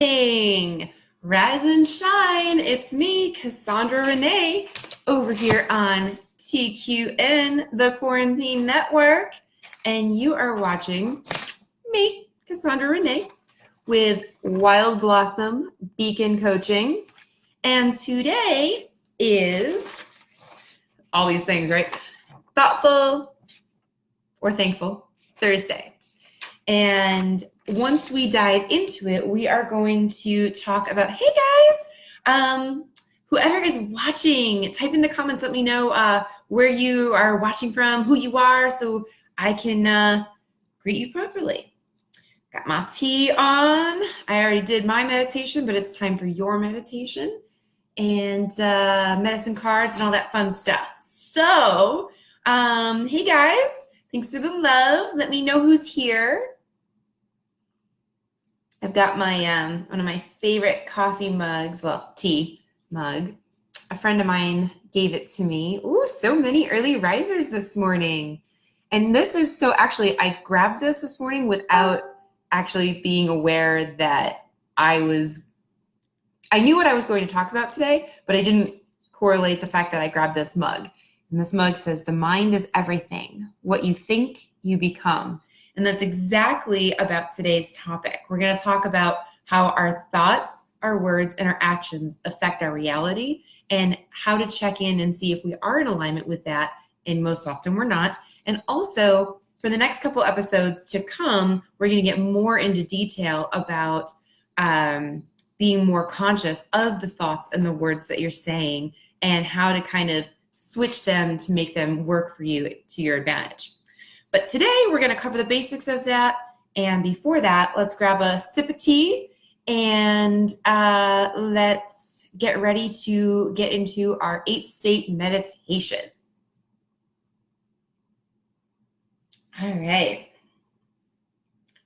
Rise and shine. It's me, Cassandra Renee, over here on TQN, the Quarantine Network. And you are watching me, Cassandra Renee, with Wild Blossom Beacon Coaching. And today is all these things, right? Thoughtful or Thankful Thursday. And once we dive into it, we are going to talk about, hey guys, whoever is watching, type in the comments, let me know where you are watching from, who you are, so I can greet you properly. Got my tea on. I already did my meditation, but it's time for your meditation and medicine cards and all that fun stuff. So, hey guys, thanks for the love. Let me know who's here. I've got my one of my favorite coffee mugs, well, tea mug. A friend of mine gave it to me. Ooh, so many early risers this morning. And this is so, actually, I grabbed this morning without actually being aware that I knew what I was going to talk about today, but I didn't correlate the fact that I grabbed this mug. And this mug says, "The mind is everything. What you think, you become." And that's exactly about today's topic. We're going to talk about how our thoughts, our words, and our actions affect our reality and how to check in and see if we are in alignment with that, and most often we're not. And also, for the next couple episodes to come, we're going to get more into detail about being more conscious of the thoughts and the words that you're saying and how to kind of switch them to make them work for you to your advantage. But today we're going to cover the basics of that. And before that, let's grab a sip of tea and let's get ready to get into our 8-state meditation. All right.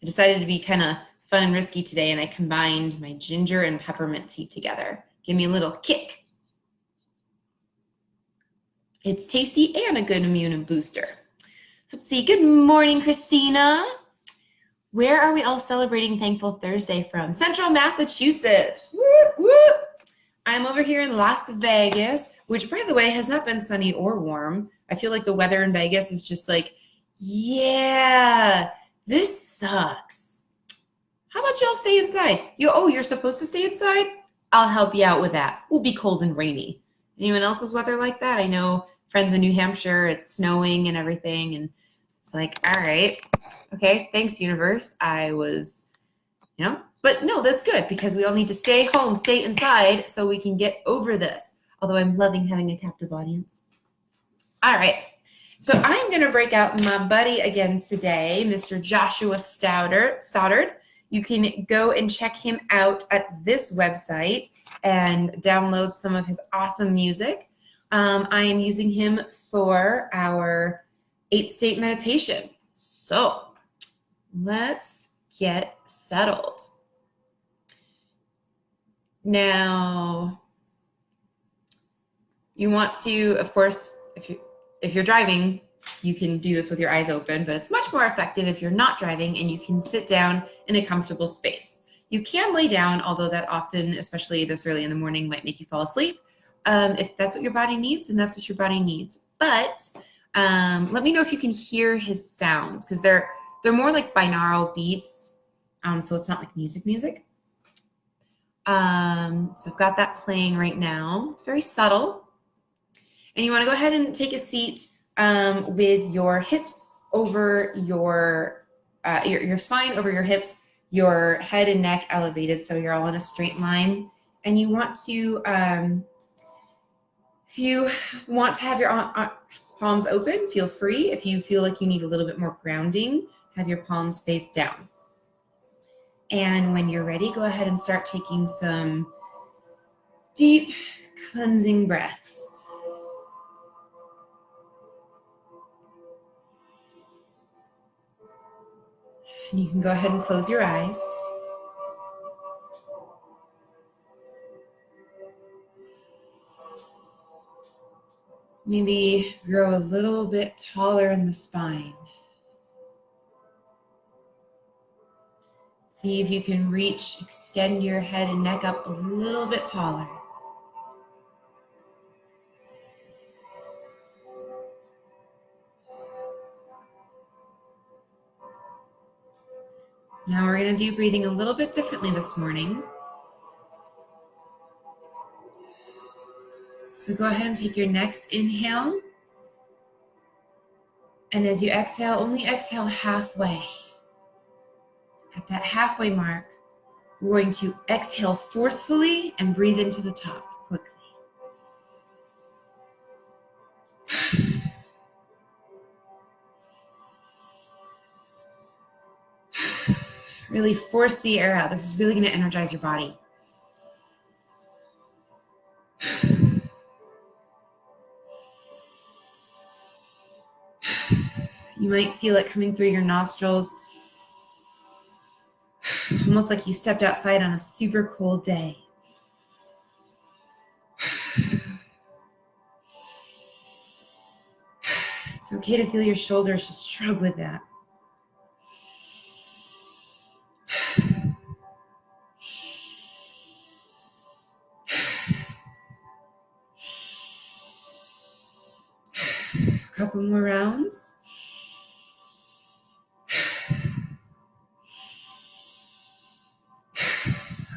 I decided to be kind of fun and risky today, and I combined my ginger and peppermint tea together. Give me a little kick. It's tasty and a good immune booster. Let's see. Good morning, Christina. Where are we all celebrating Thankful Thursday from? Central Massachusetts. Whoop, whoop. I'm over here in Las Vegas, which, by the way, has not been sunny or warm. I feel like the weather in Vegas is just like, yeah, this sucks. How about y'all stay inside? You're supposed to stay inside? I'll help you out with that. We'll be cold and rainy. Anyone else's weather like that? I know friends in New Hampshire, it's snowing and everything, and it's like, all right, okay, thanks, universe. I was, but no, that's good because we all need to stay home, stay inside so we can get over this. Although I'm loving having a captive audience. All right, so I'm going to break out my buddy again today, Mr. Joshua Stoddard. You can go and check him out at this website and download some of his awesome music. I am using him for our 8-state meditation. So let's get settled. Now, you want to, of course, if you're driving, you can do this with your eyes open, but it's much more effective if you're not driving and you can sit down in a comfortable space. You can lay down, although that often, especially this early in the morning, might make you fall asleep. If that's what your body needs, then that's what your body needs. But let me know if you can hear his sounds, because they're more like binaural beats, so it's not like music. So I've got that playing right now. It's very subtle. And you want to go ahead and take a seat with your hips over your spine over your hips, your head and neck elevated so you're all in a straight line. And you want to, if you want to have your palms open, feel free. If you feel like you need a little bit more grounding, have your palms face down. And when you're ready, go ahead and start taking some deep cleansing breaths. And you can go ahead and close your eyes. Maybe grow a little bit taller in the spine. See if you can extend your head and neck up a little bit taller. Now we're going to do breathing a little bit differently this morning. So go ahead and take your next inhale. And as you exhale, only exhale halfway. At that halfway mark, we're going to exhale forcefully and breathe into the top quickly. Really force the air out. This is really going to energize your body. You might feel it coming through your nostrils, almost like you stepped outside on a super cold day. It's okay to feel your shoulders, just shrug with that. A couple more rounds.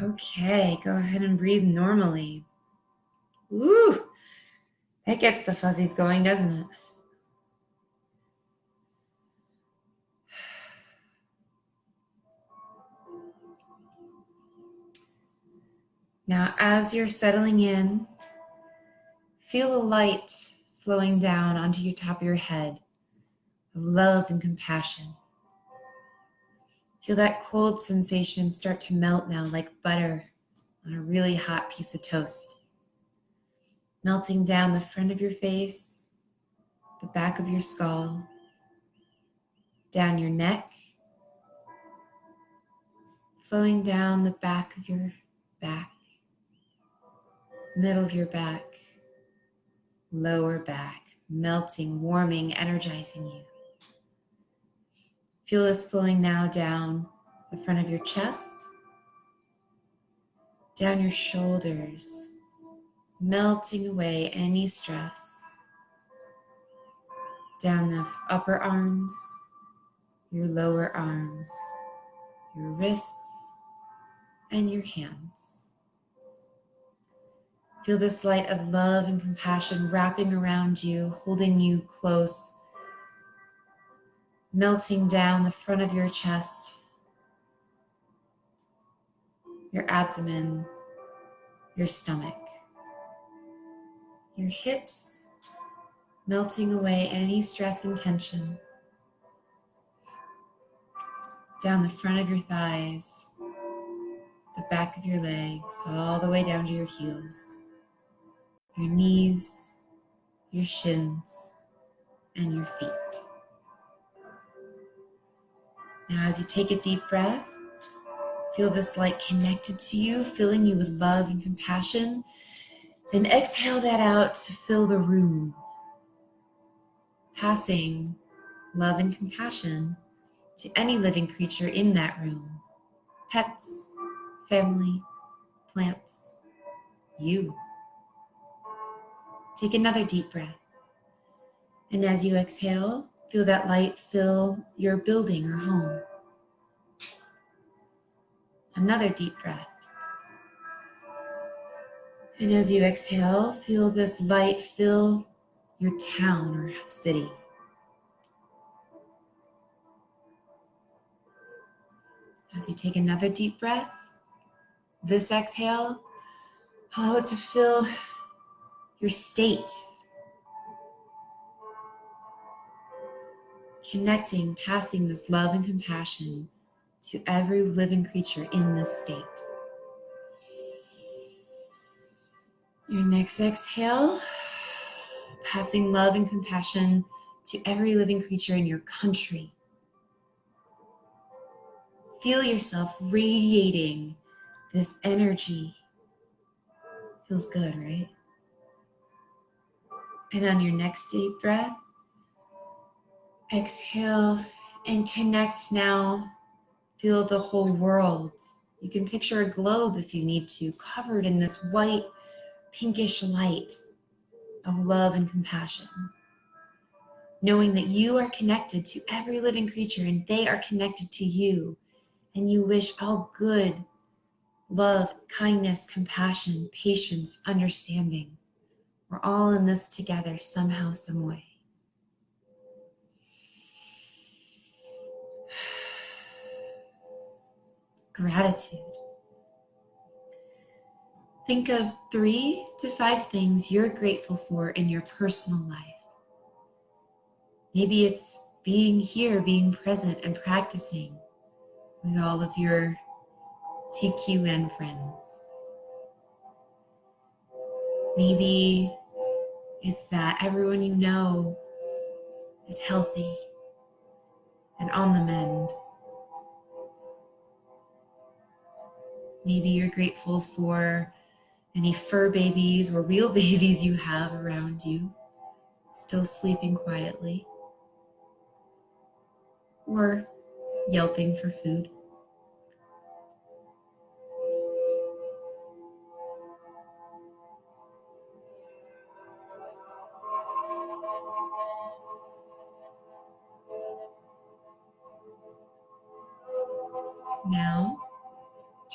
Okay, go ahead and breathe normally. Woo! That gets the fuzzies going, doesn't it? Now, as you're settling in, feel the light flowing down onto your top of your head of love and compassion. Feel that cold sensation start to melt now like butter on a really hot piece of toast. Melting down the front of your face, the back of your skull, down your neck, flowing down the back of your back, middle of your back, lower back, melting, warming, energizing you. Feel this flowing now down the front of your chest, down your shoulders, melting away any stress, down the upper arms, your lower arms, your wrists, and your hands. Feel this light of love and compassion wrapping around you, holding you close, melting down the front of your chest, your abdomen, your stomach, your hips, melting away any stress and tension, down the front of your thighs, the back of your legs, all the way down to your heels, your knees, your shins, and your feet. Now, as you take a deep breath, feel this light connected to you, filling you with love and compassion. Then exhale that out to fill the room, passing love and compassion to any living creature in that room. Pets, family, plants, you. Take another deep breath. And as you exhale, feel that light fill your building or home. Another deep breath. And as you exhale, feel this light fill your town or city. As you take another deep breath, this exhale, allow it to fill your state. Connecting, passing this love and compassion to every living creature in this state. Your next exhale, passing love and compassion to every living creature in your country. Feel yourself radiating this energy. Feels good, right? And on your next deep breath, exhale and connect now Feel the whole world. You can picture a globe if you need to, covered in this white, pinkish light of love and compassion. Knowing that you are connected to every living creature and they are connected to you. And you wish all good, love, kindness, compassion, patience, understanding. We're all in this together somehow, some way. Gratitude. Think of 3 to 5 things you're grateful for in your personal life. Maybe it's being here, being present and practicing with all of your TQN friends. Maybe it's that everyone you know is healthy and on the mend. Maybe you're grateful for any fur babies or real babies you have around you, still sleeping quietly or yelping for food. Now,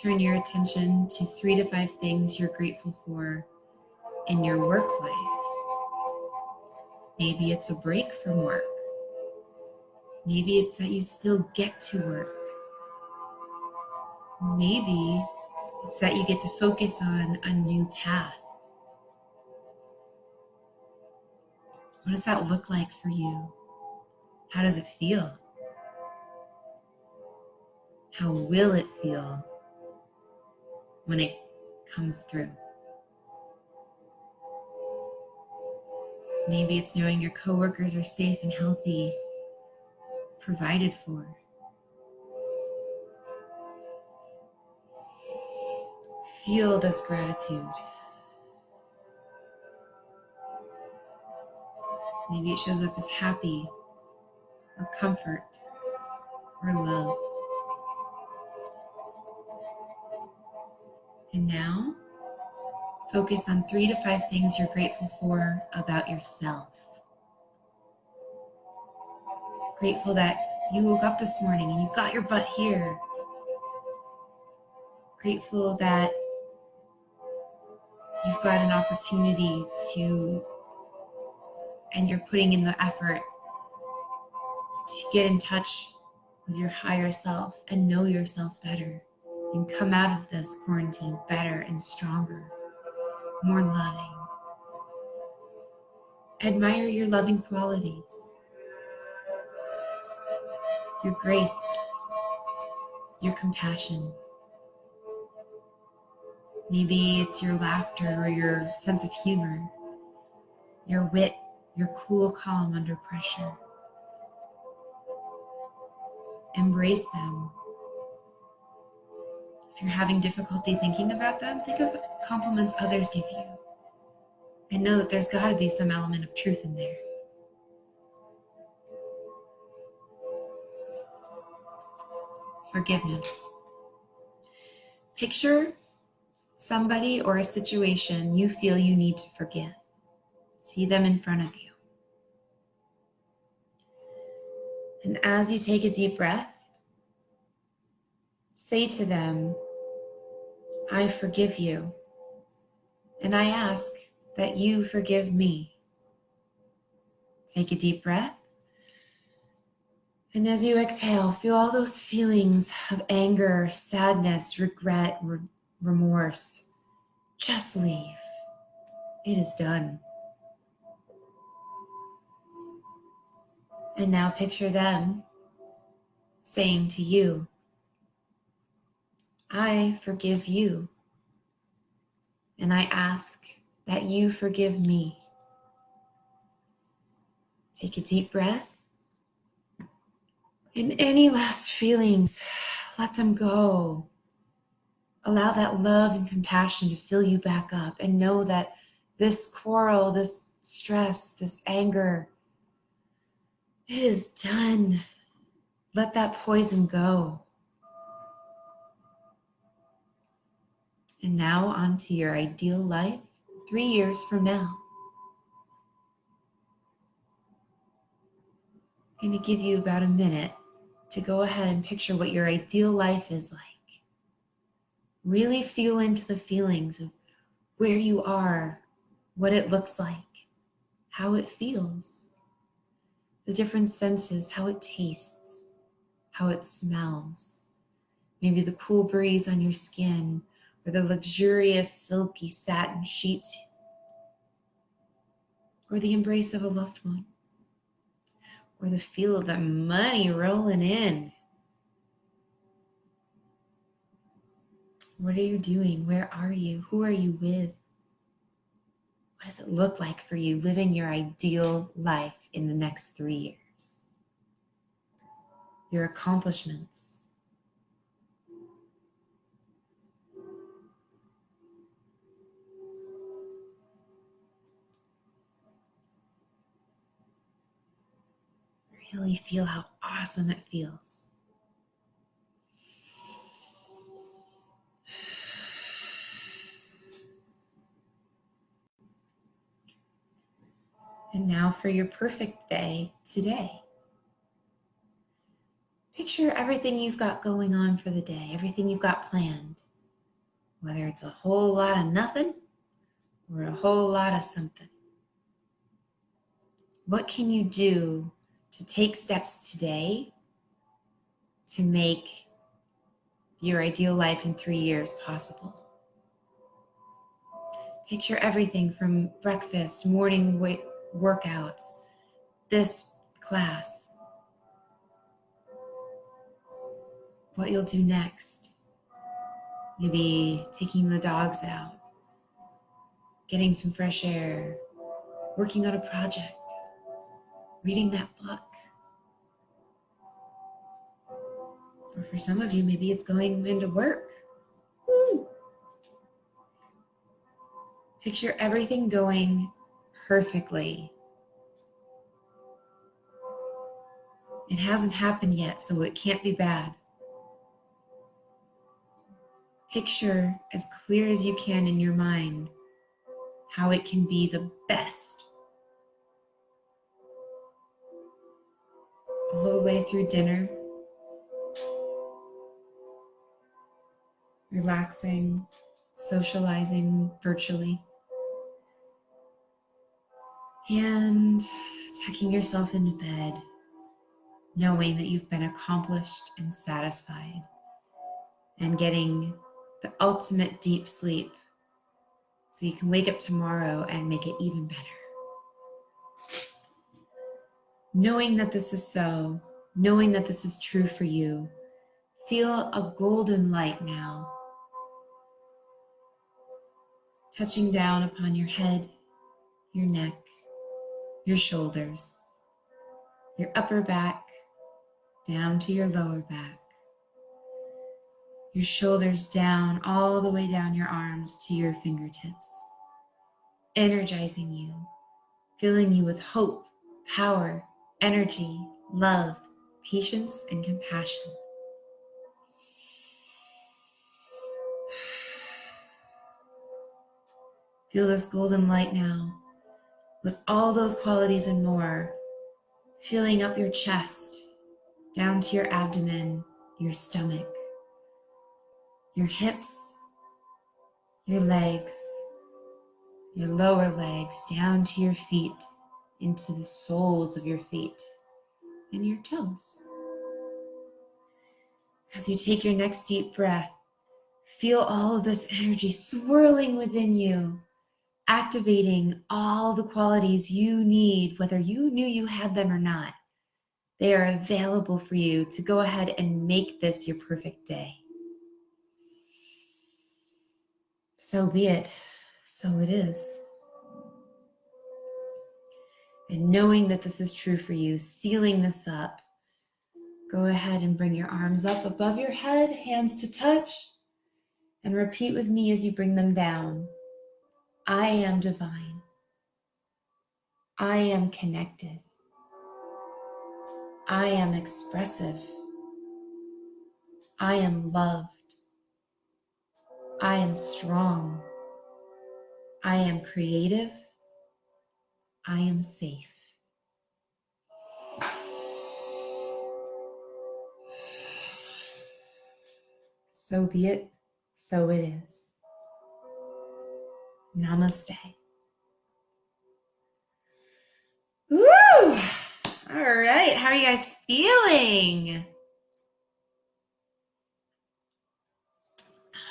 turn your attention to 3 to 5 things you're grateful for in your work life. Maybe it's a break from work. Maybe it's that you still get to work. Maybe it's that you get to focus on a new path. What does that look like for you? How does it feel? How will it feel when it comes through? Maybe it's knowing your coworkers are safe and healthy, provided for. Feel this gratitude. Maybe it shows up as happy, or comfort, or love. And now, focus on 3 to 5 things you're grateful for about yourself. Grateful that you woke up this morning and you got your butt here. Grateful that you've got an opportunity to, and you're putting in the effort to get in touch with your higher self and know yourself better and come out of this quarantine better and stronger, more loving. Admire your loving qualities, your grace, your compassion. Maybe it's your laughter or your sense of humor, your wit, your cool calm under pressure. Embrace them. If you're having difficulty thinking about them, think of compliments others give you. And know that there's got to be some element of truth in there. Forgiveness. Picture somebody or a situation you feel you need to forgive. See them in front of you. And as you take a deep breath, say to them, I forgive you, and I ask that you forgive me. Take a deep breath. And as you exhale, feel all those feelings of anger, sadness, regret, remorse. Just leave. It is done. And now picture them saying to you, I forgive you, and I ask that you forgive me. Take a deep breath. And any last feelings, let them go. Allow that love and compassion to fill you back up, and know that this quarrel, this stress, this anger, it is done. Let that poison go. And now on to your ideal life 3 years from now. I'm going to give you about a minute to go ahead and picture what your ideal life is like. Really feel into the feelings of where you are, what it looks like, how it feels, the different senses, how it tastes, how it smells. Maybe the cool breeze on your skin, or the luxurious silky satin sheets, or the embrace of a loved one, or the feel of the money rolling in. What are you doing? Where are you? Who are you with? What does it look like for you living your ideal life in the next 3 years? Your accomplishments. Really feel how awesome it feels. And now for your perfect day today. Picture everything you've got going on for the day, everything you've got planned, whether it's a whole lot of nothing or a whole lot of something. What can you do to take steps today to make your ideal life in 3 years possible? Picture everything from breakfast, morning workouts, this class, what you'll do next. Maybe taking the dogs out, getting some fresh air, working on a project, reading that book. Or for some of you, maybe it's going into work. Woo! Picture everything going perfectly. It hasn't happened yet, so it can't be bad. Picture as clear as you can in your mind how it can be the best. All the way through dinner, relaxing, socializing virtually, and tucking yourself into bed, knowing that you've been accomplished and satisfied, and getting the ultimate deep sleep so you can wake up tomorrow and make it even better. Knowing that this is so, knowing that this is true for you, feel a golden light now, touching down upon your head, your neck, your shoulders, your upper back, down to your lower back, your shoulders down, all the way down your arms to your fingertips, energizing you, filling you with hope, power, energy, love, patience, and compassion. Feel this golden light now with all those qualities and more, filling up your chest, down to your abdomen, your stomach, your hips, your legs, your lower legs, down to your feet, into the soles of your feet and your toes. As you take your next deep breath, feel all of this energy swirling within you, activating all the qualities you need, whether you knew you had them or not. They are available for you to go ahead and make this your perfect day. So be it. So it is. And knowing that this is true for you, sealing this up, go ahead and bring your arms up above your head, hands to touch, and repeat with me as you bring them down. I am divine. I am connected. I am expressive. I am loved. I am strong. I am creative. I am safe. So be it, so it is. Namaste. Woo! All right, how are you guys feeling?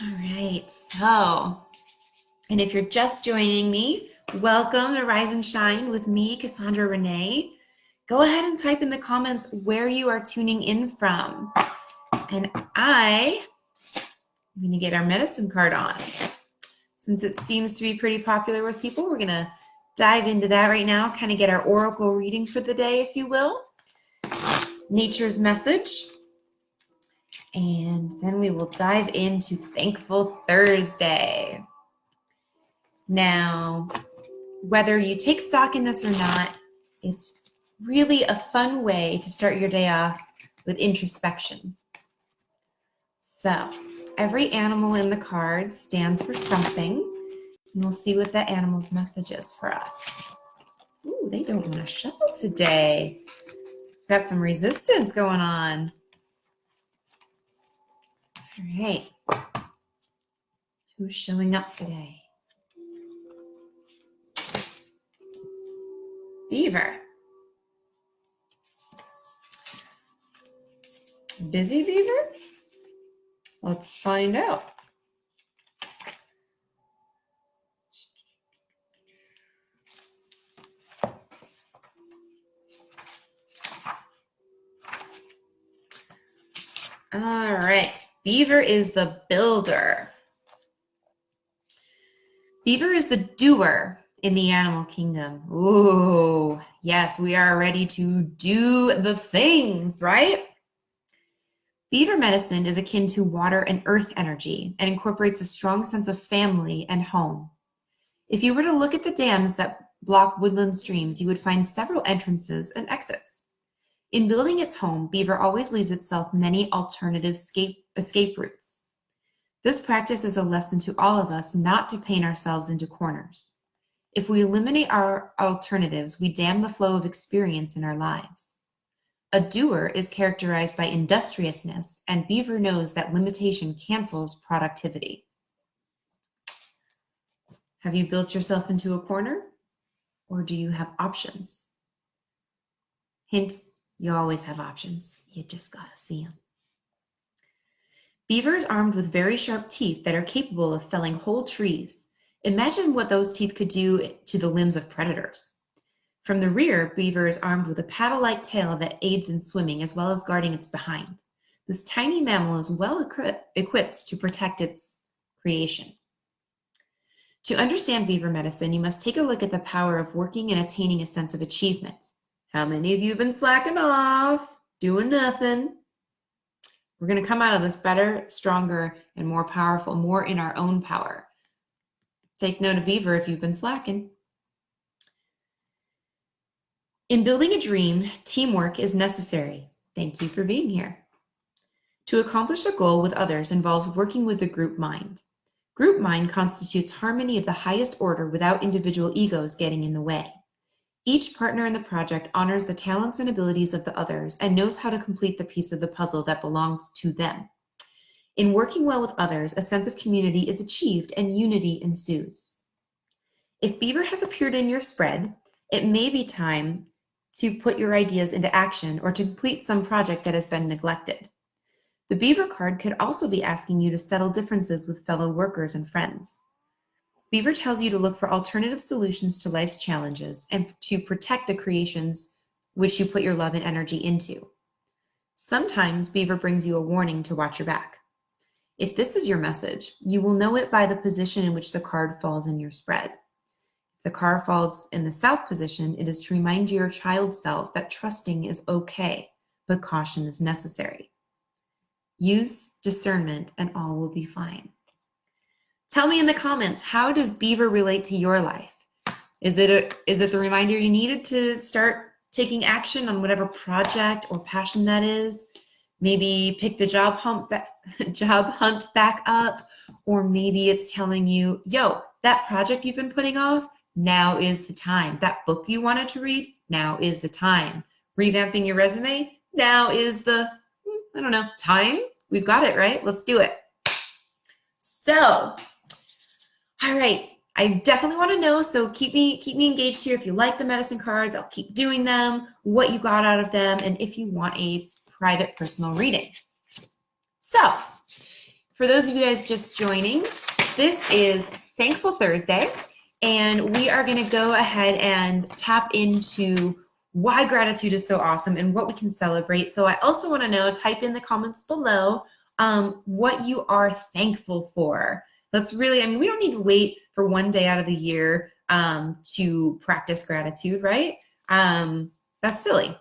All right, so, and if you're just joining me, welcome to Rise and Shine with me, Cassandra Renee. Go ahead and type in the comments where you are tuning in from. And I'm going to get our medicine card on. Since it seems to be pretty popular with people, we're going to dive into that right now, kind of get our oracle reading for the day, if you will. Nature's message. And then we will dive into Thankful Thursday. Now, whether you take stock in this or not, it's really a fun way to start your day off with introspection. So, every animal in the card stands for something, and we'll see what that animal's message is for us. Ooh, they don't want to shuffle today. Got some resistance going on. All right. Who's showing up today? Beaver. Busy beaver? Let's find out. All right. Beaver is the builder. Beaver is the doer in the animal kingdom. Ooh, yes, we are ready to do the things, right? Beaver medicine is akin to water and earth energy and incorporates a strong sense of family and home. If you were to look at the dams that block woodland streams, you would find several entrances and exits. In building its home, beaver always leaves itself many alternative escape routes. This practice is a lesson to all of us not to paint ourselves into corners. If we eliminate our alternatives, we dam the flow of experience in our lives. A doer is characterized by industriousness, and beaver knows that limitation cancels productivity. Have you built yourself into a corner, or do you have options? Hint, you always have options. You just gotta see them. Beaver is armed with very sharp teeth that are capable of felling whole trees. Imagine what those teeth could do to the limbs of predators. From the rear, beaver is armed with a paddle-like tail that aids in swimming as well as guarding its behind. This tiny mammal is well equipped to protect its creation. To understand beaver medicine, you must take a look at the power of working and attaining a sense of achievement. How many of you have been slacking off, doing nothing? We're going to come out of this better, stronger, and more powerful, more in our own power. Take note of beaver if you've been slacking. In building a dream, teamwork is necessary. Thank you for being here. To accomplish a goal with others involves working with a group mind. Group mind constitutes harmony of the highest order without individual egos getting in the way. Each partner in the project honors the talents and abilities of the others and knows how to complete the piece of the puzzle that belongs to them. In working well with others, a sense of community is achieved and unity ensues. If beaver has appeared in your spread, it may be time to put your ideas into action or to complete some project that has been neglected. The beaver card could also be asking you to settle differences with fellow workers and friends. Beaver tells you to look for alternative solutions to life's challenges and to protect the creations which you put your love and energy into. Sometimes beaver brings you a warning to watch your back. If this is your message, you will know it by the position in which the card falls in your spread. If the card falls in the south position, it is to remind your child self that trusting is okay, but caution is necessary. Use discernment and all will be fine. Tell me in the comments, how does beaver relate to your life? Is it the reminder you needed to start taking action on whatever project or passion that is? Maybe pick the job hunt back up, Or maybe it's telling you, yo, that project you've been putting off, now is the time. That book you wanted to read, now is the time. Revamping your resume, now is the, I don't know, time. We've got it, right? Let's do it. So, all right. I definitely want to know, so keep me engaged here. If you like the medicine cards, I'll keep doing them, what you got out of them, and if you want a private personal reading. So, for those of you guys just joining, this is Thankful Thursday, and we are going to go ahead and tap into why gratitude is so awesome and what we can celebrate. So I also want to know, type in the comments below what you are thankful for. Let's really, we don't need to wait for one day out of the year to practice gratitude, right? That's silly.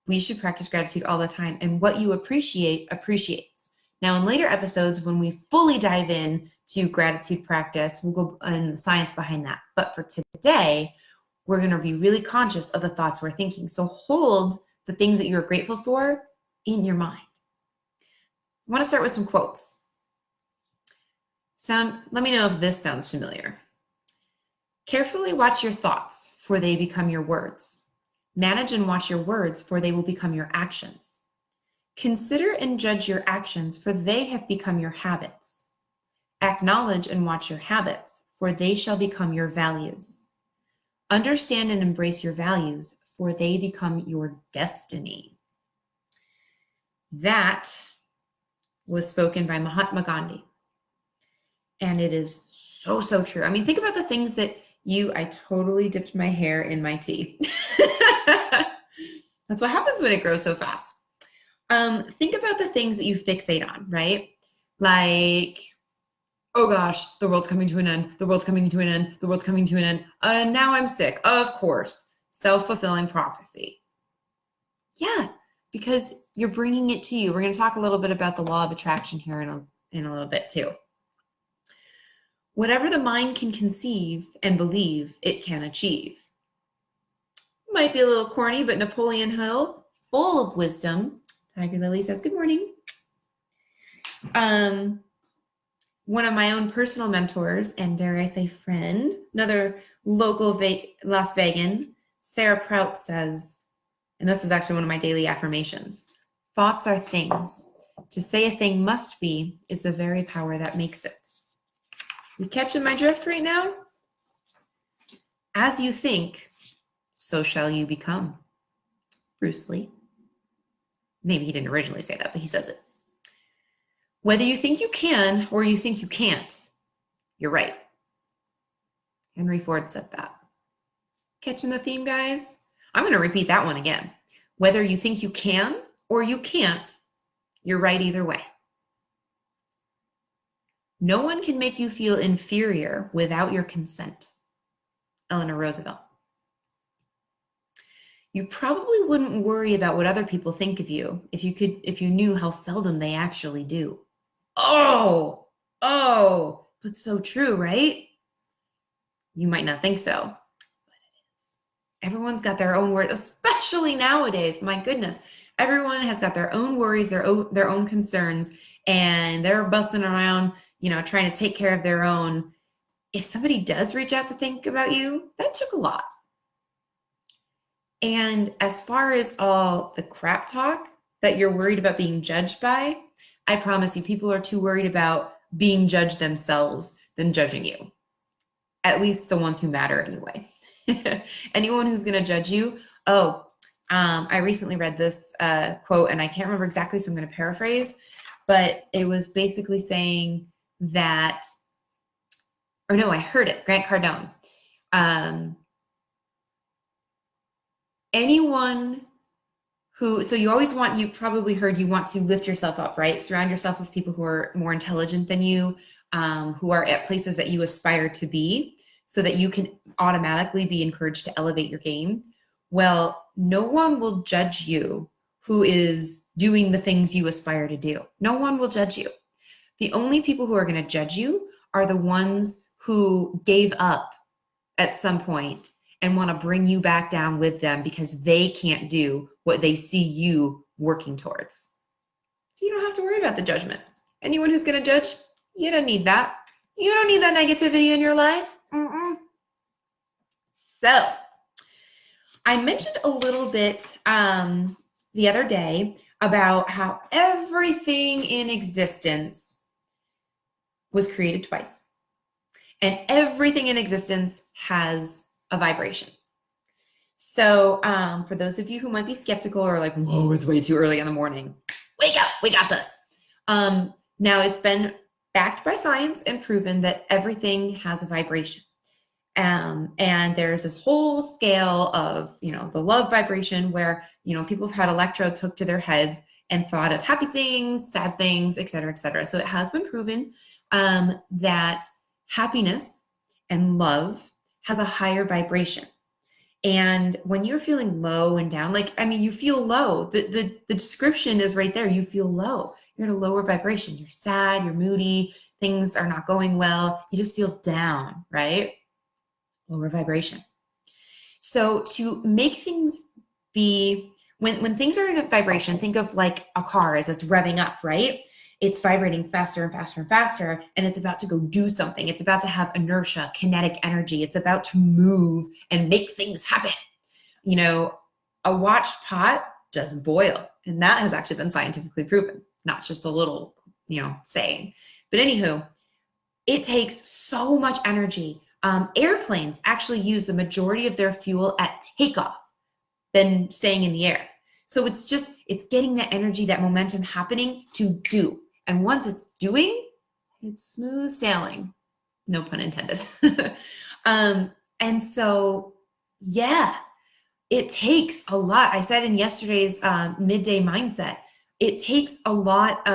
We should practice gratitude all the time, and what you appreciate appreciates. Now, in later episodes, when we fully dive in to gratitude practice, we'll go in the science behind that. But for today, we're going to be really conscious of the thoughts we're thinking. So hold the things that you're grateful for in your mind. I want to start with some quotes. Let me know if this sounds familiar. Carefully watch your thoughts, for they become your words. Manage and watch your words, for they will become your actions. Consider and judge your actions, for they have become your habits. Acknowledge and watch your habits, for they shall become your values. Understand and embrace your values, for they become your destiny. That was spoken by Mahatma Gandhi. And it is so, so true. Think about the things that I totally dipped my hair in my tea. That's what happens when it grows so fast. Think about the things that you fixate on, right? Like, oh gosh, the world's coming to an end. The world's coming to an end. The world's coming to an end. Now I'm sick. Of course. Self-fulfilling prophecy. Yeah, because you're bringing it to you. We're going to talk a little bit about the law of attraction here in a little bit too. Whatever the mind can conceive and believe, it can achieve. Might be a little corny, but Napoleon Hill, full of wisdom. Tiger Lily says, good morning. One of my own personal mentors, and dare I say friend, another local Las Vegan, Sarah Prout says, and this is actually one of my daily affirmations, thoughts are things. To say a thing must be is the very power that makes it. You catching my drift right now? As you think, so shall you become. Bruce Lee. Maybe he didn't originally say that, but he says it. Whether you think you can or you think you can't, you're right. Henry Ford said that. Catching the theme, guys? I'm going to repeat that one again. Whether you think you can or you can't, you're right either way. No one can make you feel inferior without your consent. Eleanor Roosevelt. You probably wouldn't worry about what other people think of you if you knew how seldom they actually do. Oh, but so true, right? You might not think so, but it is. Everyone's got their own worries, especially nowadays. My goodness, everyone has got their own worries, their own concerns, and they're busting around, trying to take care of their own. If somebody does reach out to think about you, that took a lot. And as far as all the crap talk that you're worried about being judged by, I promise you, people are too worried about being judged themselves than judging you. At least the ones who matter anyway. Anyone who's going to judge you. I recently read this quote, and I can't remember exactly, so I'm going to paraphrase, but it was basically saying that, I heard it, Grant Cardone. Anyone who, so you probably heard you want to lift yourself up, right? Surround yourself with people who are more intelligent than you, who are at places that you aspire to be, so that you can automatically be encouraged to elevate your game. Well, no one will judge you who is doing the things you aspire to do. No one will judge you. The only people who are going to judge you are the ones who gave up at some point and want to bring you back down with them because they can't do what they see you working towards. So you don't have to worry about the judgment. Anyone who's going to judge, You don't need that. You don't need that negativity in your life. Mm-mm. So I mentioned a little bit the other day about how everything in existence was created twice. And everything in existence has a vibration. So for those of you who might be skeptical or like, whoa, it's way too early in the morning, wake up, we got this. Now it's been backed by science and proven that everything has a vibration. And there's this whole scale of, the love vibration where, people have had electrodes hooked to their heads and thought of happy things, sad things, et cetera, et cetera. So it has been proven that happiness and love has a higher vibration. And when you're feeling low and down, you feel low. The description is right there. You feel low. You're at a lower vibration. You're sad, you're moody, things are not going well. You just feel down, right? Lower vibration. So to make things be, when things are in a vibration, think of like a car as it's revving up, right? It's vibrating faster and faster and faster, and it's about to go do something. It's about to have inertia, kinetic energy. It's about to move and make things happen. A watched pot doesn't boil, and that has actually been scientifically proven, not just a little, saying. But anywho, it takes so much energy. Airplanes actually use the majority of their fuel at takeoff than staying in the air. So it's getting that energy, that momentum happening to do. And once it's doing, it's smooth sailing. No pun intended. And so, yeah, it takes a lot. I said in yesterday's midday mindset, it takes a lot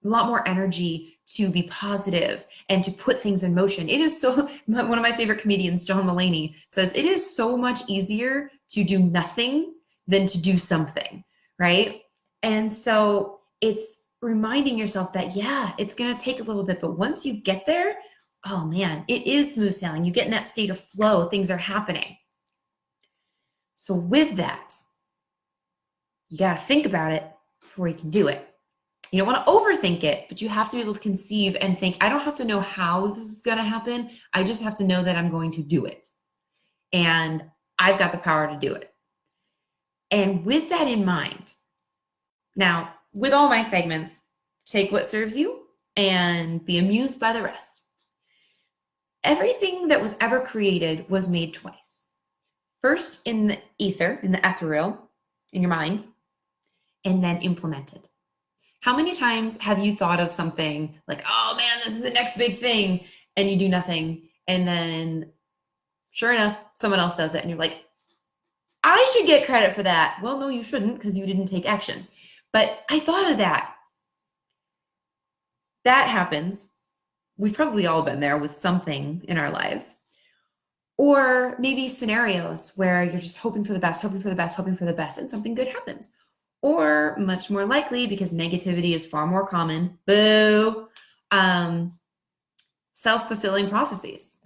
more energy to be positive and to put things in motion. It is so, one of my favorite comedians, John Mulaney, says it is so much easier to do nothing than to do something, right? And so it's reminding yourself that, yeah, it's going to take a little bit, but once you get there, oh man, it is smooth sailing. You get in that state of flow, things are happening. So with that, you got to think about it before you can do it. You don't want to overthink it, but you have to be able to conceive and think, I don't have to know how this is going to happen. I just have to know that I'm going to do it. And I've got the power to do it. And with that in mind, now, with all my segments, take what serves you and be amused by the rest. Everything that was ever created was made twice. First in the ether, in the ethereal, in your mind, and then implemented. How many times have you thought of something like, oh man, this is the next big thing, and you do nothing, and then sure enough, someone else does it, and you're like, I should get credit for that. Well, no, you shouldn't, because you didn't take action. But I thought of that. That happens. We've probably all been there with something in our lives. Or maybe scenarios where you're just hoping for the best, hoping for the best, hoping for the best, and something good happens. Or much more likely, because negativity is far more common, boo, self-fulfilling prophecies.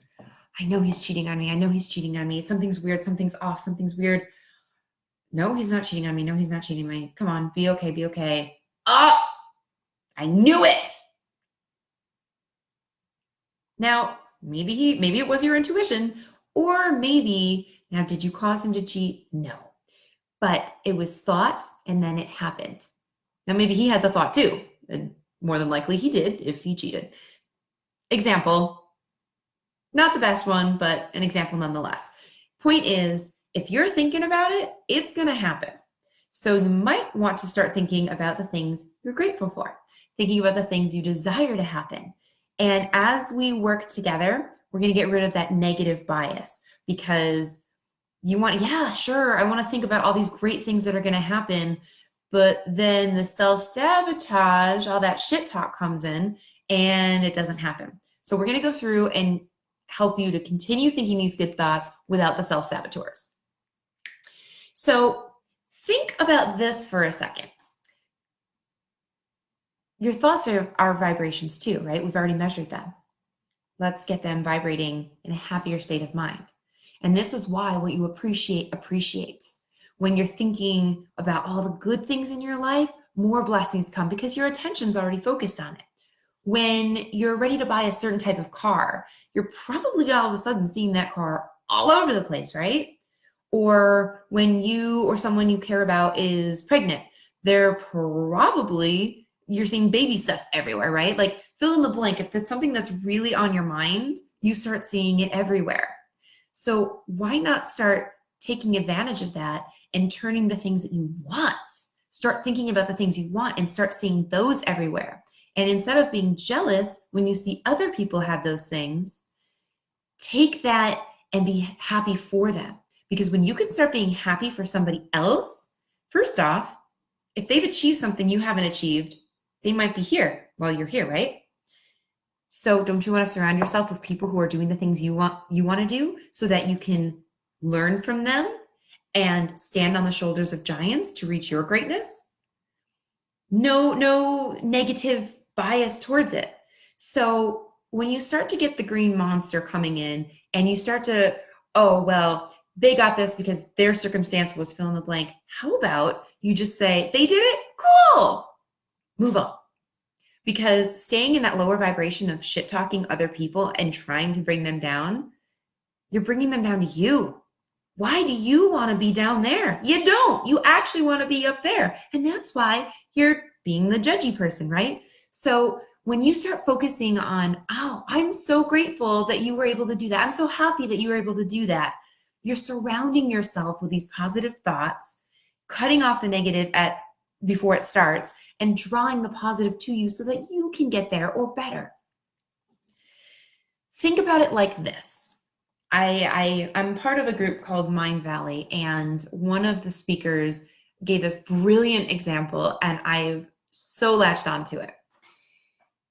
I know he's cheating on me. I know he's cheating on me. Something's weird. Something's off. Something's weird. No, he's not cheating on me. No, he's not cheating on me. Come on, be okay, be okay. Oh, I knew it. Now, maybe it was your intuition, or maybe, now did you cause him to cheat? No. But it was thought, and then it happened. Now, maybe he had the thought too, and more than likely he did if he cheated. Example, not the best one, but an example nonetheless. Point is, if you're thinking about it, it's going to happen. So you might want to start thinking about the things you're grateful for, thinking about the things you desire to happen. And as we work together, we're going to get rid of that negative bias, because you want, yeah, sure, I want to think about all these great things that are going to happen, but then the self-sabotage, all that shit talk comes in and it doesn't happen. So we're going to go through and help you to continue thinking these good thoughts without the self-saboteurs. So think about this for a second. Your thoughts are vibrations too, right? We've already measured them. Let's get them vibrating in a happier state of mind. And this is why what you appreciate appreciates. When you're thinking about all the good things in your life, more blessings come because your attention's already focused on it. When you're ready to buy a certain type of car, you're probably all of a sudden seeing that car all over the place, right? Or when you or someone you care about is pregnant, you're seeing baby stuff everywhere, right? Like fill in the blank. If that's something that's really on your mind, you start seeing it everywhere. So why not start taking advantage of that and turning the things that you want? Start thinking about the things you want and start seeing those everywhere. And instead of being jealous when you see other people have those things, take that and be happy for them. Because when you can start being happy for somebody else, first off, if they've achieved something you haven't achieved, they might be here while you're here, right? So don't you want to surround yourself with people who are doing the things you want to do so that you can learn from them and stand on the shoulders of giants to reach your greatness? No negative bias towards it. So when you start to get the green monster coming in and you start to, oh, well, they got this because their circumstance was fill in the blank. How about you just say, they did it? Cool. Move on. Because staying in that lower vibration of shit talking other people and trying to bring them down, you're bringing them down to you. Why do you want to be down there? You don't. You actually want to be up there. And that's why you're being the judgy person, right? So when you start focusing on, oh, I'm so grateful that you were able to do that. I'm so happy that you were able to do that. You're surrounding yourself with these positive thoughts, cutting off the negative before it starts, and drawing the positive to you so that you can get there or better. Think about it like this. I'm part of a group called Mind Valley, and one of the speakers gave this brilliant example, and I've so latched onto it.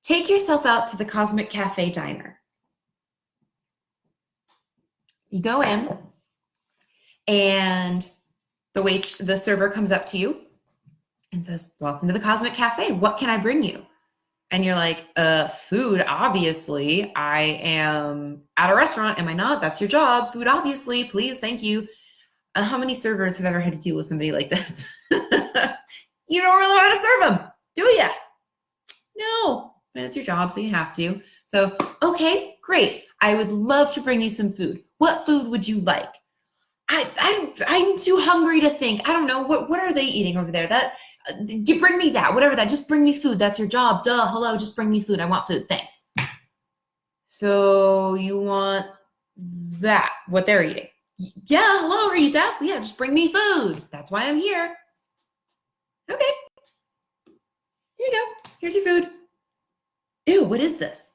Take yourself out to the Cosmic Cafe diner. You go in, and the server comes up to you and says, welcome to the Cosmic Cafe. What can I bring you? And you're like, food, obviously. I am at a restaurant, am I not? That's your job. Food, obviously. Please, thank you. How many servers have ever had to deal with somebody like this? You don't really want to serve them, do you? No, but it's your job, so you have to. So, okay, great. I would love to bring you some food. What food would you like? I'm too hungry to think. I don't know. What are they eating over there? You bring me that, whatever that. Just bring me food. That's your job. Duh, hello, just bring me food. I want food. Thanks. So you want that, what they're eating. Yeah, hello, are you deaf? Yeah, just bring me food. That's why I'm here. Okay. Here you go. Here's your food. Ew, what is this?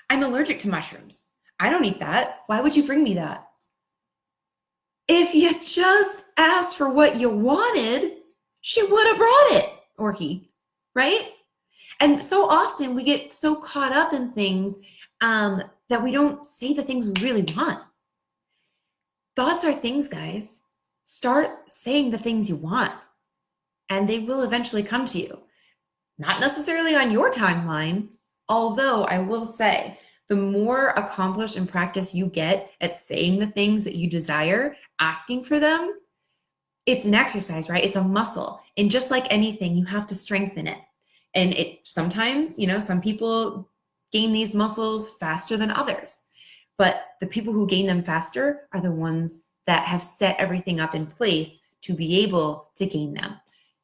I'm allergic to mushrooms. I don't eat that. Why would you bring me that? If you just asked for what you wanted, she would have brought it, or he, right? And so often we get so caught up in things that we don't say the things we really want. Thoughts are things, guys. Start saying the things you want, and they will eventually come to you. Not necessarily on your timeline, although I will say, the more accomplished and practice you get at saying the things that you desire, asking for them, it's an exercise, right? It's a muscle. And just like anything, you have to strengthen it. And sometimes, some people gain these muscles faster than others. But the people who gain them faster are the ones that have set everything up in place to be able to gain them.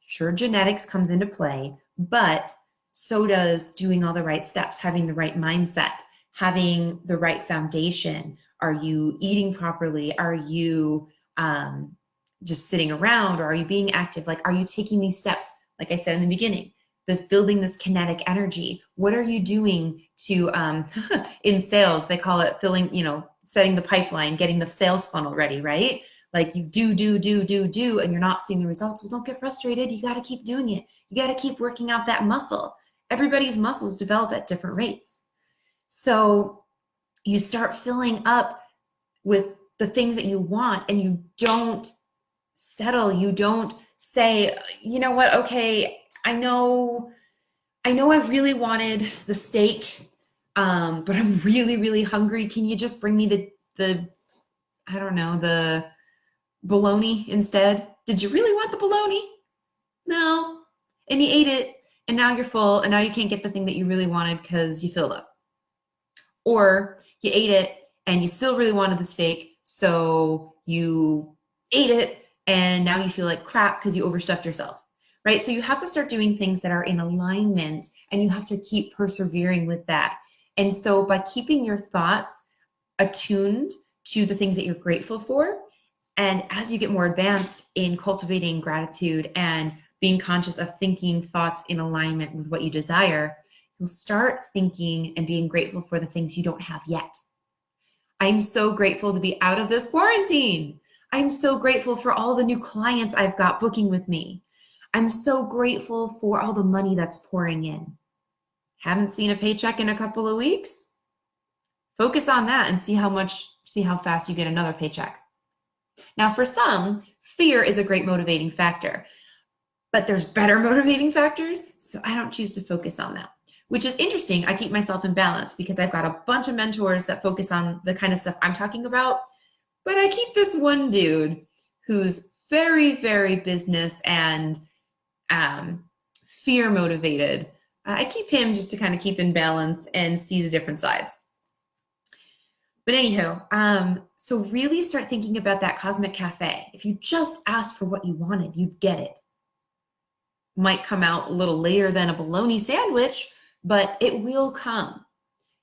Sure, genetics comes into play, but so does doing all the right steps, having the right mindset, having the right foundation. Are you eating properly? Are you just sitting around, or are you being active? Like, are you taking these steps? Like I said in the beginning, building this kinetic energy. What are you doing to, in sales, they call it filling, setting the pipeline, getting the sales funnel ready, right? Like you do, and you're not seeing the results. Well, don't get frustrated. You got to keep doing it. You got to keep working out that muscle. Everybody's muscles develop at different rates. So you start filling up with the things that you want, and you don't settle. You don't say, you know what? Okay, I know I really wanted the steak, but I'm really, really hungry. Can you just bring me the I don't know, the bologna instead? Did you really want the bologna? No. And he ate it, and now you're full, and now you can't get the thing that you really wanted because you filled up. Or you ate it and you still really wanted the steak, so you ate it and now you feel like crap because you overstuffed yourself, right? So you have to start doing things that are in alignment, and you have to keep persevering with that. And so by keeping your thoughts attuned to the things that you're grateful for, and as you get more advanced in cultivating gratitude and being conscious of thinking thoughts in alignment with what you desire, you'll start thinking and being grateful for the things you don't have yet. I'm so grateful to be out of this quarantine. I'm so grateful for all the new clients I've got booking with me. I'm so grateful for all the money that's pouring in. Haven't seen a paycheck in a couple of weeks? Focus on that and see how fast you get another paycheck. Now, for some, fear is a great motivating factor, but there's better motivating factors, so I don't choose to focus on that, which is interesting. I keep myself in balance because I've got a bunch of mentors that focus on the kind of stuff I'm talking about, but I keep this one dude who's very, very business and fear motivated. I keep him just to kind of keep in balance and see the different sides. But anywho, so really start thinking about that cosmic cafe. If you just asked for what you wanted, you'd get it. Might come out a little later than a bologna sandwich, but it will come.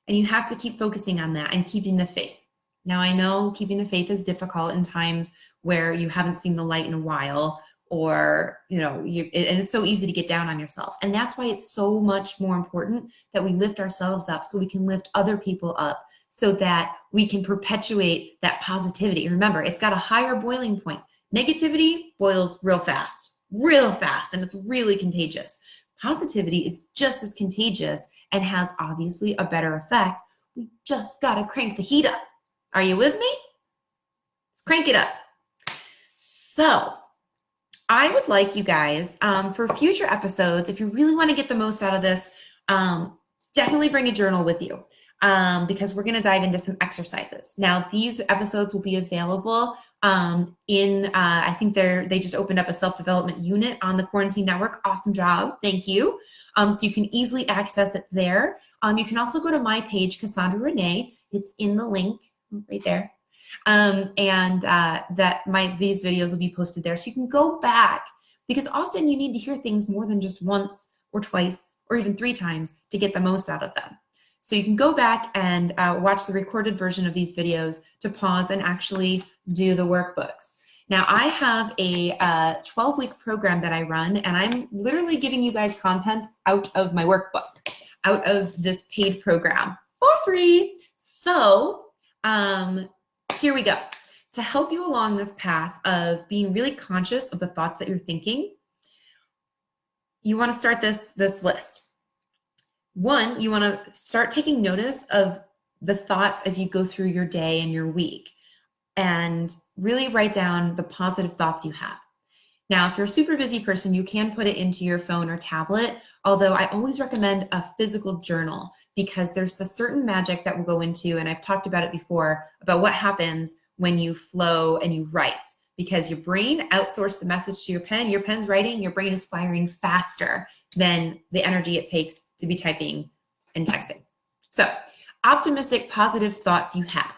And you have to keep focusing on that and keeping the faith. Now, I know keeping the faith is difficult in times where you haven't seen the light in a while, or, and it's so easy to get down on yourself. And that's why it's so much more important that we lift ourselves up so we can lift other people up, so that we can perpetuate that positivity. Remember, it's got a higher boiling point. Negativity boils real fast, and it's really contagious. Positivity is just as contagious and has obviously a better effect. We just gotta crank the heat up. Are you with me? Let's crank it up. So I would like you guys, for future episodes, if you really wanna get the most out of this, definitely bring a journal with you. Because we're going to dive into some exercises. Now, these episodes will be available I think they just opened up a self-development unit on the Quarantine Network. Awesome job. Thank you. So you can easily access it there. You can also go to my page, Cassandra Renee. It's in the link right there. These videos will be posted there. So you can go back, because often you need to hear things more than just once or twice or even 3 times to get the most out of them. So you can go back and watch the recorded version of these videos to pause and actually do the workbooks. Now, I have a 12-week program that I run, and I'm literally giving you guys content out of my workbook, out of this paid program for free. So here we go. To help you along this path of being really conscious of the thoughts that you're thinking, you want to start this list. 1, you want to start taking notice of the thoughts as you go through your day and your week, and really write down the positive thoughts you have. Now, if you're a super busy person, you can put it into your phone or tablet, although I always recommend a physical journal, because there's a certain magic that we'll go into, and I've talked about it before, about what happens when you flow and you write, because your brain outsourced the message to your pen's writing, your brain is firing faster than the energy it takes to be typing and texting. So, optimistic, positive thoughts you have.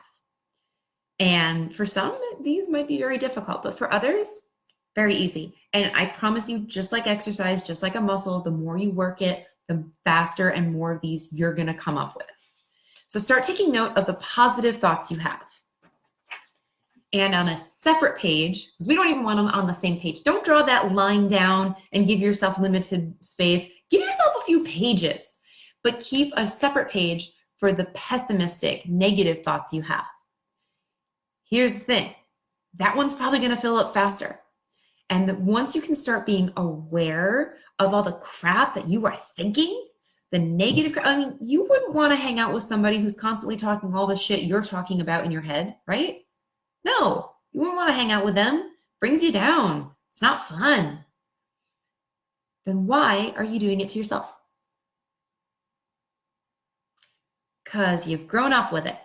And for some, these might be very difficult, but for others, very easy. And I promise you, just like exercise, just like a muscle, the more you work it, the faster and more of these you're gonna come up with. So start taking note of the positive thoughts you have. And on a separate page, because we don't even want them on the same page, don't draw that line down and give yourself limited space. Give yourself a few pages, but keep a separate page for the pessimistic, negative thoughts you have. Here's the thing, that one's probably going to fill up faster. And once you can start being aware of all the crap that you are thinking, the negative, you wouldn't want to hang out with somebody who's constantly talking all the shit you're talking about in your head, right? No, you wouldn't want to hang out with them. Brings you down. It's not fun. Then why are you doing it to yourself? Because you've grown up with it.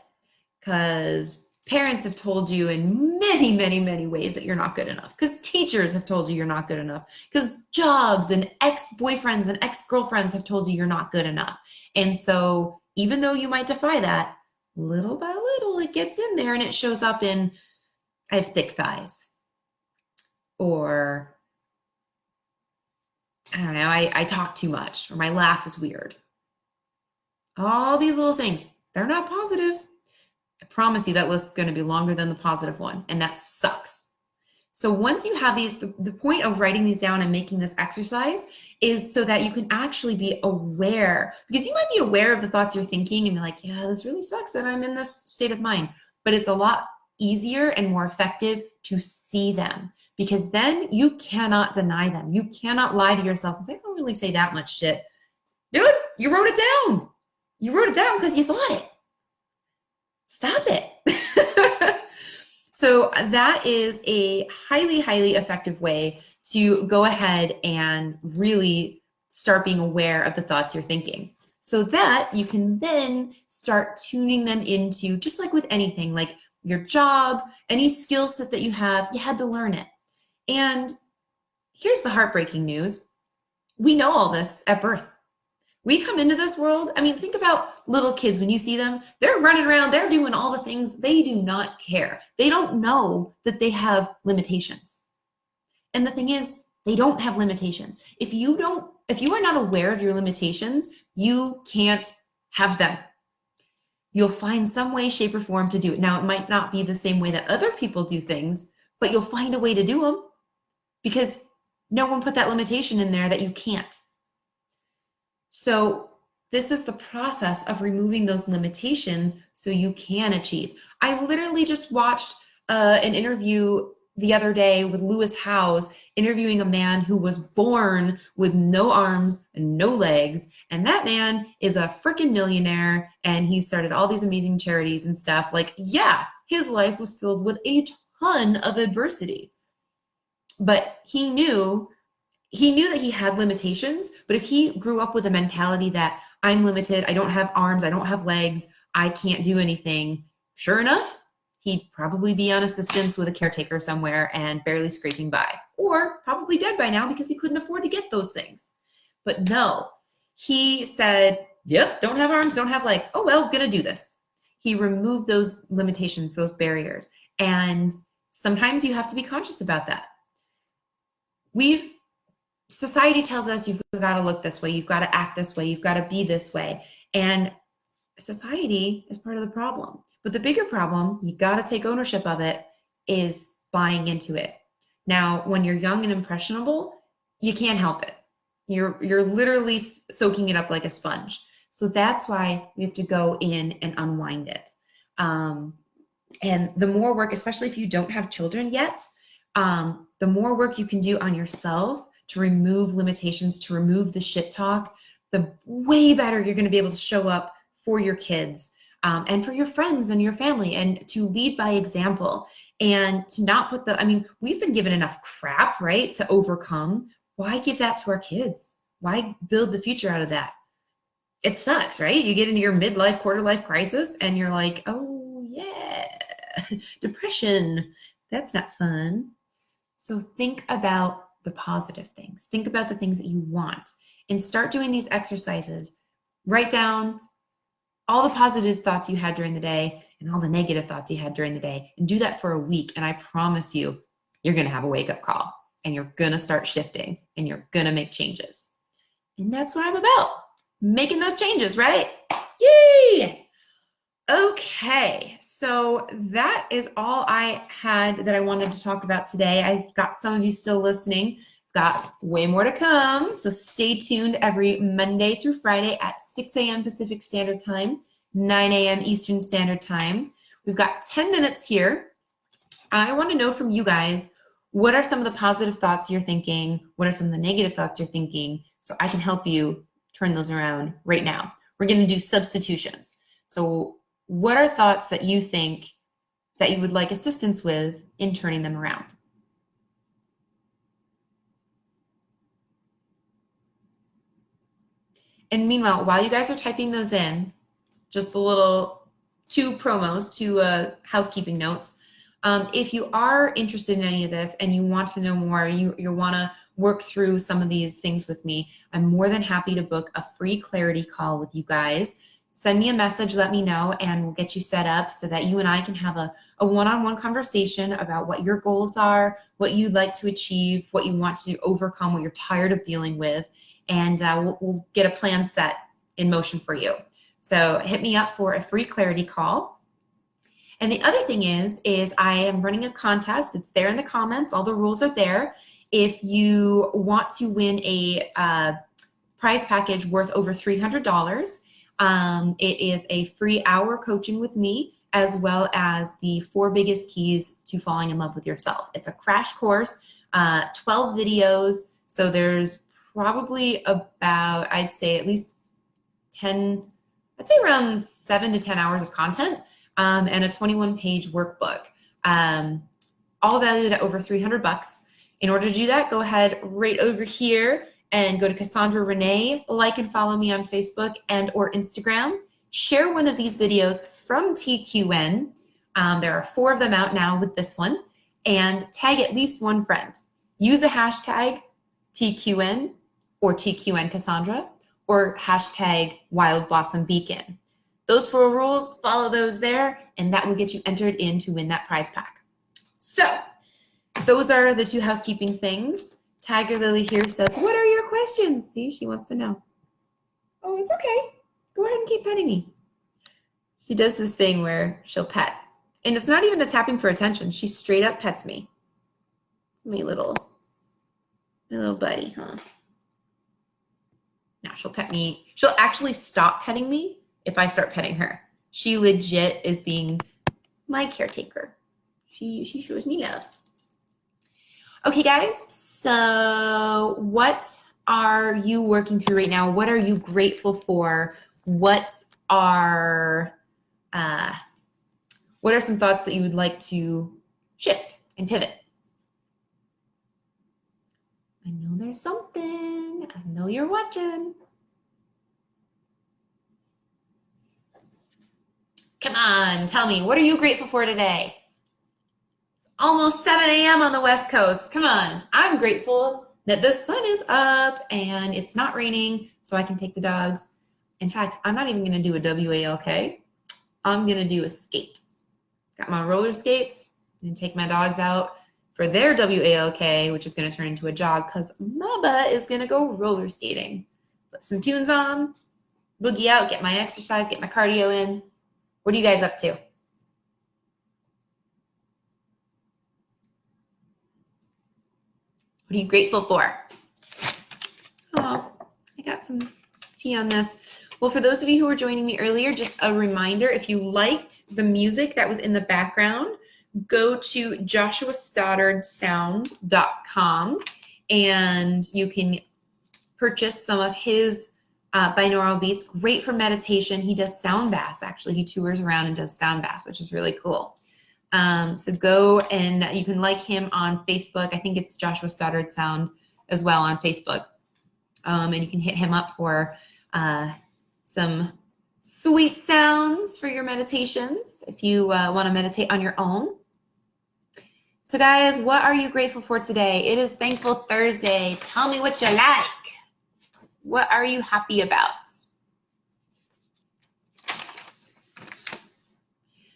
Because parents have told you in many, many, many ways that you're not good enough. Because teachers have told you you're not good enough, because jobs and ex-boyfriends and ex-girlfriends have told you you're not good enough. And so even though you might defy that, little by little, it gets in there and it shows up in, I have thick thighs, or I don't know, I talk too much, or my laugh is weird. All these little things, they're not positive. I promise you that list's going to be longer than the positive one, and that sucks. So once you have these, the point of writing these down and making this exercise is so that you can actually be aware, because you might be aware of the thoughts you're thinking and be like, yeah, this really sucks that I'm in this state of mind. But it's a lot easier and more effective to see them, because then you cannot deny them. You cannot lie to yourself and say, I don't really say that much shit. Dude, you wrote it down. You wrote it down because you thought it. Stop it. So that is a highly, highly effective way to go ahead and really start being aware of the thoughts you're thinking, so that you can then start tuning them into, just like with anything, like your job, any skill set that you have, you had to learn it. And here's the heartbreaking news. We know all this at birth. We come into this world, I mean, think about little kids. When you see them, they're running around, they're doing all the things. They do not care. They don't know that they have limitations. And the thing is, they don't have limitations. If you are not aware of your limitations, you can't have them. You'll find some way, shape, or form to do it. Now, it might not be the same way that other people do things, but you'll find a way to do them, because no one put that limitation in there that you can't. So this is the process of removing those limitations so you can achieve. I literally just watched an interview the other day with Lewis Howes, interviewing a man who was born with no arms and no legs. And that man is a freaking millionaire, and he started all these amazing charities and stuff. Like, yeah, his life was filled with a ton of adversity. But he knew that he had limitations, but if he grew up with a mentality that I'm limited, I don't have arms, I don't have legs, I can't do anything, sure enough, he'd probably be on assistance with a caretaker somewhere and barely scraping by, or probably dead by now because he couldn't afford to get those things. But no, he said, yep, don't have arms, don't have legs. Oh, well, gonna do this. He removed those limitations, those barriers. And sometimes you have to be conscious about that. Society tells us you've got to look this way, you've got to act this way, you've got to be this way. And society is part of the problem. But the bigger problem, you got to take ownership of it, is buying into it. Now, when you're young and impressionable, you can't help it. You're literally soaking it up like a sponge. So that's why we have to go in and unwind it. And the more work, especially if you don't have children yet, the more work you can do on yourself to remove limitations, to remove the shit talk, the way better you're going to be able to show up for your kids, and for your friends and your family, and to lead by example, and to not put we've been given enough crap, right, to overcome. Why give that to our kids? Why build the future out of that? It sucks, right? You get into your midlife, quarter life crisis, and you're like, oh yeah, depression. That's not fun. So think about the positive things. Think about the things that you want, and start doing these exercises. Write down all the positive thoughts you had during the day and all the negative thoughts you had during the day, and do that for a week. And I promise you, you're going to have a wake-up call, and you're going to start shifting, and you're going to make changes. And that's what I'm about, making those changes, right? Yay! Okay, so that is all I had that I wanted to talk about today. I've got some of you still listening. Got way more to come, so stay tuned every Monday through Friday at 6 a.m. Pacific Standard Time, 9 a.m. Eastern Standard Time. We've got 10 minutes here. I want to know from you guys, what are some of the positive thoughts you're thinking? What are some of the negative thoughts you're thinking? So I can help you turn those around right now. We're going to do substitutions. So what are thoughts that you think that you would like assistance with in turning them around? And meanwhile, while you guys are typing those in, just a little two housekeeping notes. If you are interested in any of this and you want to know more, you want to work through some of these things with me, I'm more than happy to book a free clarity call with you guys. Send me a message, let me know, and we'll get you set up so that you and I can have a one-on-one conversation about what your goals are, what you'd like to achieve, what you want to overcome, what you're tired of dealing with, and we'll get a plan set in motion for you. So hit me up for a free clarity call. And the other thing is I am running a contest. It's there in the comments. All the rules are there. If you want to win a prize package worth over $300, it is a free hour coaching with me, as well as the 4 biggest keys to falling in love with yourself. It's a crash course, 12 videos. So there's probably about, I'd say at least 10, I'd say around 7 to 10 hours of content, and a 21-page workbook, all valued at over $300. In order to do that, go ahead right over here and go to Cassandra Renee, like and follow me on Facebook and or Instagram. Share one of these videos from TQN. There are 4 of them out now with this one, and tag at least one friend. Use the hashtag TQN or TQN Cassandra or hashtag Wild Blossom Beacon. Those 4 rules, follow those there, and that will get you entered in to win that prize pack. So those are the 2 housekeeping things. Tiger Lily here says, what are your questions? See, she wants to know. Oh, it's okay. Go ahead and keep petting me. She does this thing where she'll pet. And it's not even a tapping for attention. She straight up pets me. My little buddy, huh? Now she'll pet me. She'll actually stop petting me if I start petting her. She legit is being my caretaker. She shows me love. Okay, guys. So what are you working through right now? What are you grateful for? What are some thoughts that you would like to shift and pivot? I know there's something. I know you're watching. Come on, tell me, what are you grateful for today? It's almost 7 a.m. on the West Coast. Come on, I'm grateful that the sun is up and it's not raining, so I can take the dogs. In fact, I'm not even gonna do a WALK. I'm gonna do a skate. Got my roller skates and take my dogs out for their WALK, which is gonna turn into a jog because Mama is gonna go roller skating. Put some tunes on, boogie out, get my exercise, get my cardio in. What are you guys up to? What are you grateful for? Oh, I got some tea on this. Well, for those of you who were joining me earlier, just a reminder, if you liked the music that was in the background, go to joshuastoddardsound.com and you can purchase some of his binaural beats. Great for meditation. He does sound baths, actually. He tours around and does sound baths, which is really cool. So go and you can like him on Facebook. I think it's Joshua Stoddard Sound as well on Facebook. And you can hit him up for some sweet sounds for your meditations if you want to meditate on your own. So guys, what are you grateful for today? It is Thankful Thursday. Tell me what you like. What are you happy about?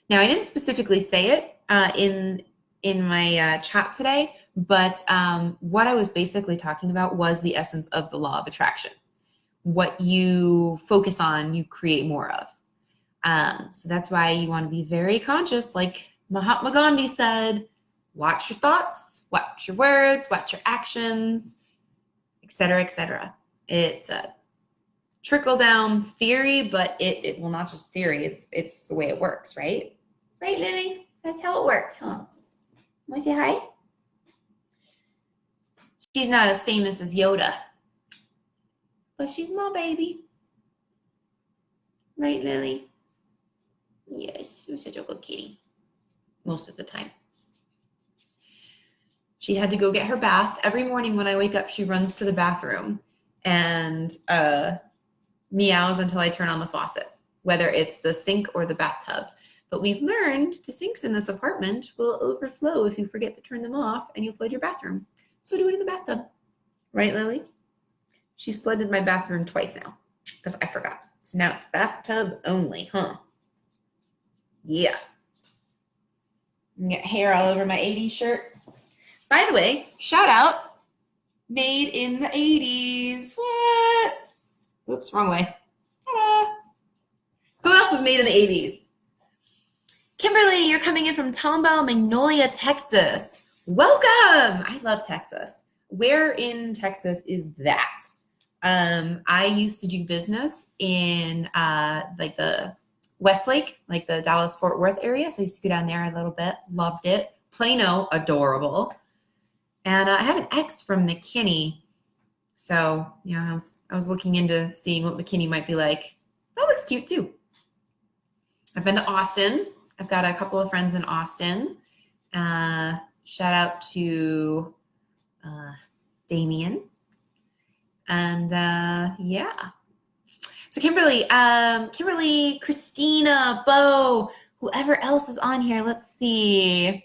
Now, I didn't specifically say it in my chat today, but what I was basically talking about was the essence of the law of attraction. What you focus on, you create more of. So that's why you want to be very conscious, like Mahatma Gandhi said, watch your thoughts, watch your words, watch your actions, etc., etc. It's a trickle-down theory, but it well, not just theory, it's the way it works, right? Right, Lily? That's how it works, huh? Want to say hi? She's not as famous as Yoda, but she's my baby. Right, Lily? Yes, you're such a good kitty. Most of the time. She had to go get her bath. Every morning when I wake up, she runs to the bathroom and meows until I turn on the faucet, whether it's the sink or the bathtub. But we've learned the sinks in this apartment will overflow if you forget to turn them off and you flood your bathroom. So do it in the bathtub. Right, Lily? She's flooded my bathroom twice now because I forgot. So now it's bathtub only, huh? Yeah. Get hair all over my 80s shirt. By the way, shout out, made in the 80s. What? Oops, wrong way. Ta-da. Who else is made in the 80s? Kimberly, you're coming in from Tomball, Magnolia, Texas. Welcome. I love Texas. Where in Texas is that? I used to do business in like the Westlake, like the Dallas-Fort Worth area. So I used to go down there a little bit. Loved it. Plano, adorable. And I have an ex from McKinney. So, you know, I was looking into seeing what McKinney might be like. That looks cute too. I've been to Austin. I've got a couple of friends in Austin. Shout out to Damien. And yeah. So Kimberly, Christina, Bo, whoever else is on here. Let's see.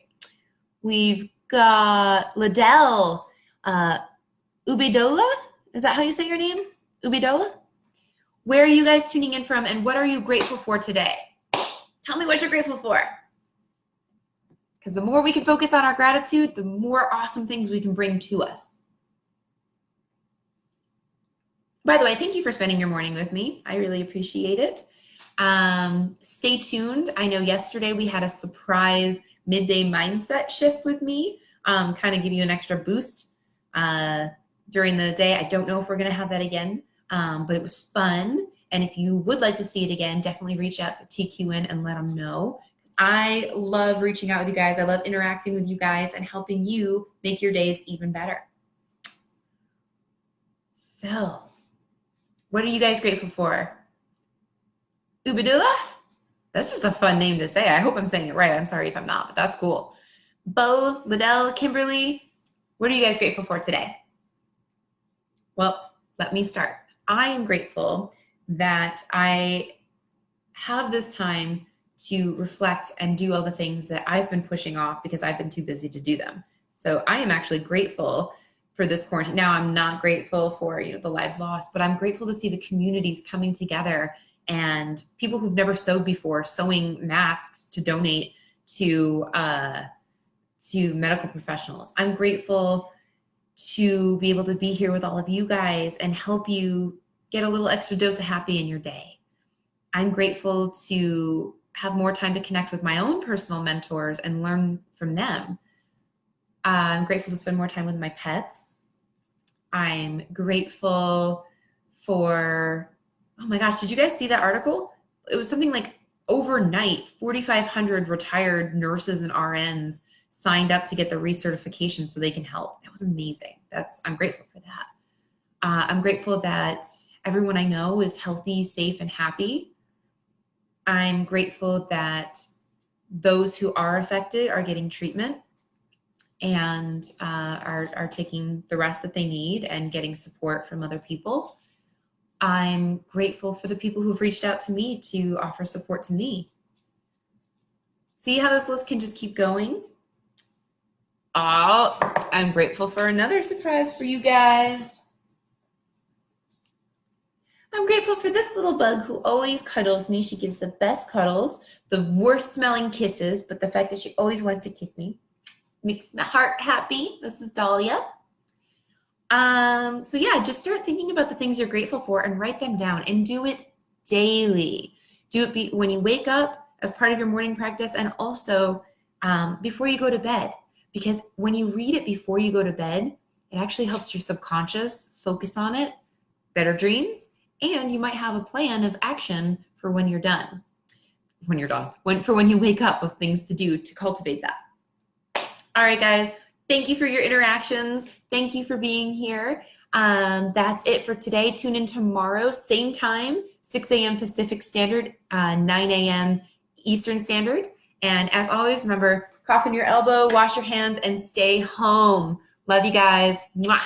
We've got Liddell, Ubidola. Is that how you say your name? Ubidola? Where are you guys tuning in from, and what are you grateful for today? Tell me what you're grateful for. Because the more we can focus on our gratitude, the more awesome things we can bring to us. By the way, thank you for spending your morning with me. I really appreciate it. Stay tuned. I know yesterday we had a surprise midday mindset shift with me, kind of give you an extra boost during the day. I don't know if we're going to have that again, but it was fun. And if you would like to see it again, definitely reach out to TQN and let them know. I love reaching out with you guys. I love interacting with you guys and helping you make your days even better. So, what are you guys grateful for? Ubadullah? That's just a fun name to say. I hope I'm saying it right. I'm sorry if I'm not, but that's cool. Bo, Liddell, Kimberly, what are you guys grateful for today? Well, let me start. I am grateful that I have this time to reflect and do all the things that I've been pushing off because I've been too busy to do them. So I am actually grateful for this quarantine. Now, I'm not grateful for the lives lost, but I'm grateful to see the communities coming together and people who've never sewed before sewing masks to donate to medical professionals. I'm grateful to be able to be here with all of you guys and help you get a little extra dose of happy in your day. I'm grateful to have more time to connect with my own personal mentors and learn from them. I'm grateful to spend more time with my pets. I'm grateful for, oh my gosh, did you guys see that article? It was something like overnight, 4,500 retired nurses and RNs signed up to get the recertification so they can help. That was amazing. I'm grateful for that. I'm grateful that everyone I know is healthy, safe, and happy. I'm grateful that those who are affected are getting treatment and are taking the rest that they need and getting support from other people. I'm grateful for the people who've reached out to me to offer support to me. See how this list can just keep going? Oh, I'm grateful for another surprise for you guys. I'm grateful for this little bug who always cuddles me. She gives the best cuddles, the worst smelling kisses, but the fact that she always wants to kiss me makes my heart happy. This is Dahlia. So yeah, just start thinking about the things you're grateful for and write them down and do it daily. Do it when you wake up as part of your morning practice and also before you go to bed. Because when you read it before you go to bed, it actually helps your subconscious focus on it, better dreams, and you might have a plan of action for when you're done. When you wake up with things to do to cultivate that. All right, guys, thank you for your interactions. Thank you for being here. That's it for today. Tune in tomorrow, same time, 6 a.m. Pacific Standard, 9 a.m. Eastern Standard. And as always, remember, cough in your elbow, wash your hands, and stay home. Love you guys. Mwah.